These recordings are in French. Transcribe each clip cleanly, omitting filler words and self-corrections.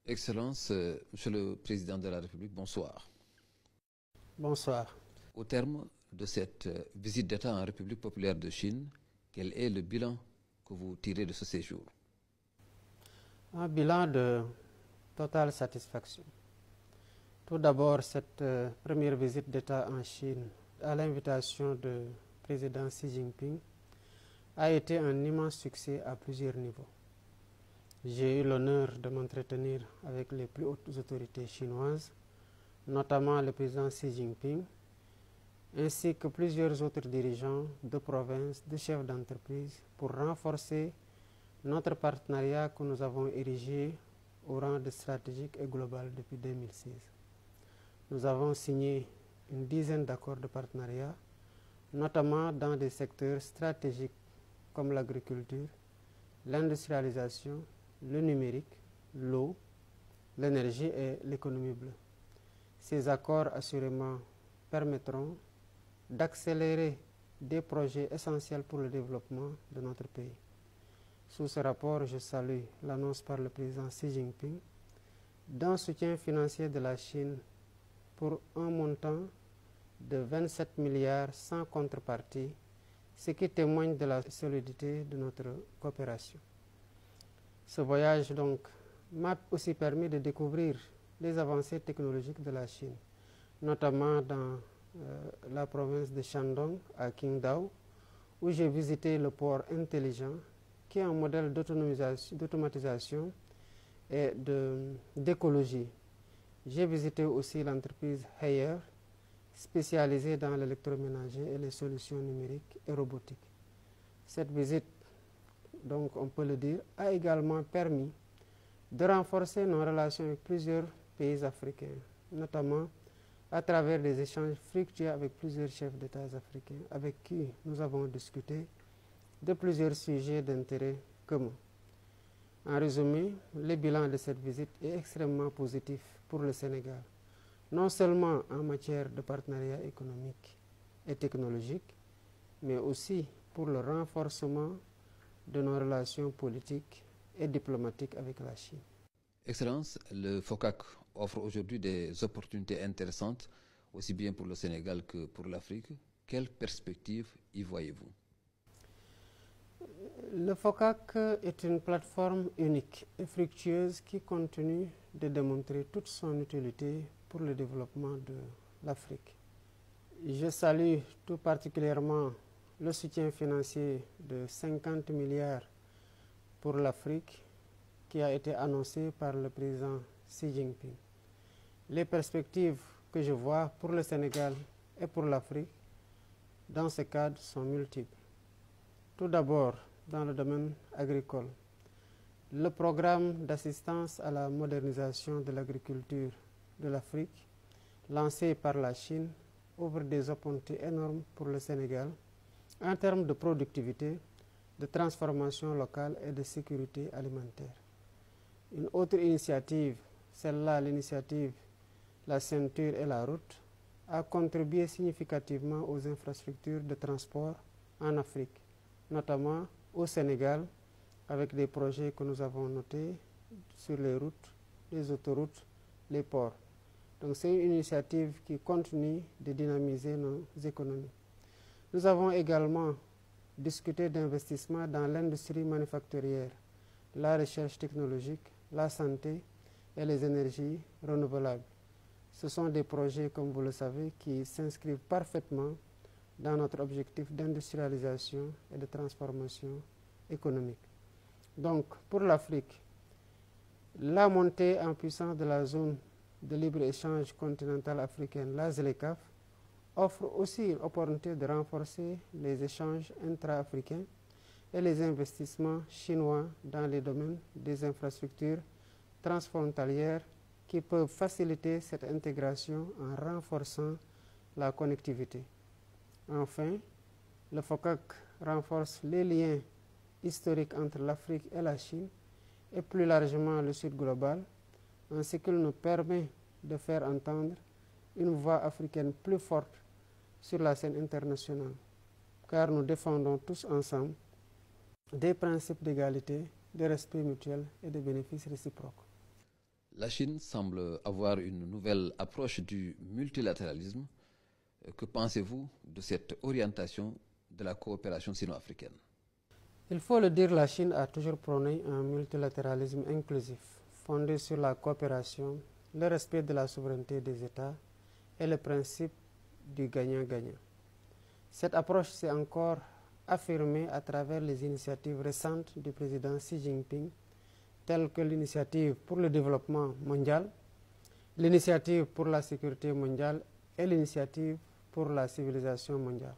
Excellence, Monsieur le Président de la République, bonsoir. Bonsoir. Au terme de cette visite d'État en République populaire de Chine, quel est le bilan que vous tirez de ce séjour? Un bilan de totale satisfaction. Tout d'abord, cette première visite d'État en Chine, à l'invitation du président Xi Jinping, a été un immense succès à plusieurs niveaux. J'ai eu l'honneur de m'entretenir avec les plus hautes autorités chinoises, notamment le président Xi Jinping, ainsi que plusieurs autres dirigeants de province, de chefs d'entreprise, pour renforcer notre partenariat que nous avons érigé au rang de stratégique et global depuis 2016. Nous avons signé une dizaine d'accords de partenariat, notamment dans des secteurs stratégiques comme l'agriculture, l'industrialisation, le numérique, l'eau, l'énergie et l'économie bleue. Ces accords assurément permettront d'accélérer des projets essentiels pour le développement de notre pays. Sous ce rapport, je salue l'annonce par le président Xi Jinping d'un soutien financier de la Chine pour un montant de 27 milliards sans contrepartie, ce qui témoigne de la solidité de notre coopération. Ce voyage donc m'a aussi permis de découvrir les avancées technologiques de la Chine, notamment dans la province de Shandong à Qingdao, où j'ai visité le port intelligent qui est un modèle d'automatisation et d'écologie. J'ai visité aussi l'entreprise Haier, spécialisée dans l'électroménager et les solutions numériques et robotiques. Cette visite, donc on peut le dire, a également permis de renforcer nos relations avec plusieurs pays africains, notamment à travers des échanges fructueux avec plusieurs chefs d'État africains avec qui nous avons discuté de plusieurs sujets d'intérêt commun. En résumé, le bilan de cette visite est extrêmement positif pour le Sénégal, non seulement en matière de partenariat économique et technologique, mais aussi pour le renforcement de nos relations politiques et diplomatiques avec la Chine. Excellence, le FOCAC offre aujourd'hui des opportunités intéressantes, aussi bien pour le Sénégal que pour l'Afrique. Quelles perspectives y voyez-vous? Le FOCAC est une plateforme unique et fructueuse qui continue de démontrer toute son utilité pour le développement de l'Afrique. Je salue tout particulièrement le soutien financier de 50 milliards pour l'Afrique qui a été annoncé par le président Xi Jinping. Les perspectives que je vois pour le Sénégal et pour l'Afrique dans ce cadre sont multiples. Tout d'abord, dans le domaine agricole, le programme d'assistance à la modernisation de l'agriculture de l'Afrique, lancé par la Chine, ouvre des opportunités énormes pour le Sénégal en termes de productivité, de transformation locale et de sécurité alimentaire. Une autre initiative, celle-là, l'initiative La ceinture et la route, a contribué significativement aux infrastructures de transport en Afrique, notamment au Sénégal, avec des projets que nous avons notés sur les routes, les autoroutes, les ports. Donc c'est une initiative qui continue de dynamiser nos économies. Nous avons également discuté d'investissements dans l'industrie manufacturière, la recherche technologique, la santé et les énergies renouvelables. Ce sont des projets, comme vous le savez, qui s'inscrivent parfaitement dans notre objectif d'industrialisation et de transformation économique. Donc, pour l'Afrique, la montée en puissance de la zone de libre-échange continentale africaine, la ZLECAf, offre aussi une opportunité de renforcer les échanges intra-africains et les investissements chinois dans les domaines des infrastructures transfrontalières qui peuvent faciliter cette intégration en renforçant la connectivité. Enfin, le FOCAC renforce les liens historiques entre l'Afrique et la Chine et plus largement le Sud global, en ce qu'il nous permet de faire entendre une voix africaine plus forte sur la scène internationale, car nous défendons tous ensemble des principes d'égalité, de respect mutuel et de bénéfices réciproques. La Chine semble avoir une nouvelle approche du multilatéralisme. Que pensez-vous de cette orientation de la coopération sino-africaine? Il faut le dire, la Chine a toujours prôné un multilatéralisme inclusif, fondé sur la coopération, le respect de la souveraineté des États et le principe du gagnant-gagnant. Cette approche s'est encore affirmée à travers les initiatives récentes du président Xi Jinping, telles que l'initiative pour le développement mondial, l'initiative pour la sécurité mondiale et l'initiative pour la civilisation mondiale.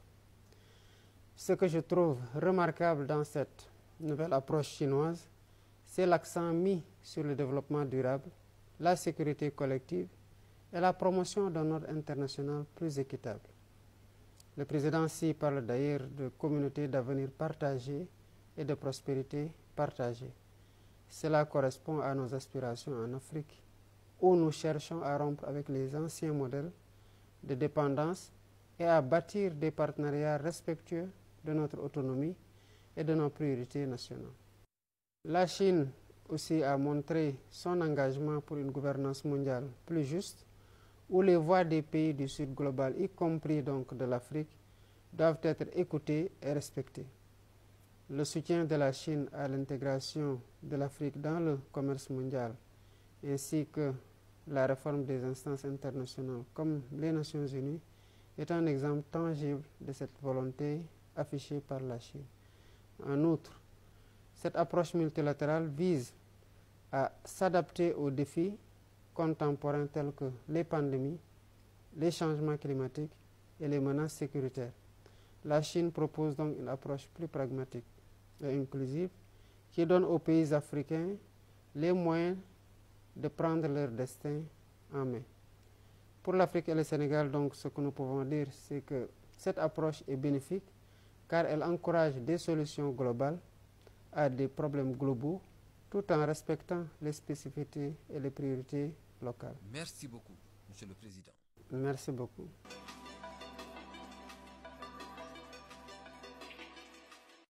Ce que je trouve remarquable dans cette nouvelle approche chinoise, c'est l'accent mis sur le développement durable, la sécurité collective et la promotion d'un ordre international plus équitable. Le président Xi parle d'ailleurs de communautés d'avenir partagées et de prospérité partagée. Cela correspond à nos aspirations en Afrique, où nous cherchons à rompre avec les anciens modèles de dépendance et à bâtir des partenariats respectueux de notre autonomie et de nos priorités nationales. La Chine aussi a montré son engagement pour une gouvernance mondiale plus juste, où les voix des pays du Sud global, y compris donc de l'Afrique, doivent être écoutées et respectées. Le soutien de la Chine à l'intégration de l'Afrique dans le commerce mondial, ainsi que la réforme des instances internationales comme les Nations Unies, est un exemple tangible de cette volonté affichée par la Chine. En outre, cette approche multilatérale vise à s'adapter aux défis contemporains tels que les pandémies, les changements climatiques et les menaces sécuritaires. La Chine propose donc une approche plus pragmatique et inclusive qui donne aux pays africains les moyens de prendre leur destin en main. Pour l'Afrique et le Sénégal, donc, ce que nous pouvons dire, c'est que cette approche est bénéfique car elle encourage des solutions globales à des problèmes globaux tout en respectant les spécificités et les priorités locales. Merci beaucoup, Monsieur le Président. Merci beaucoup.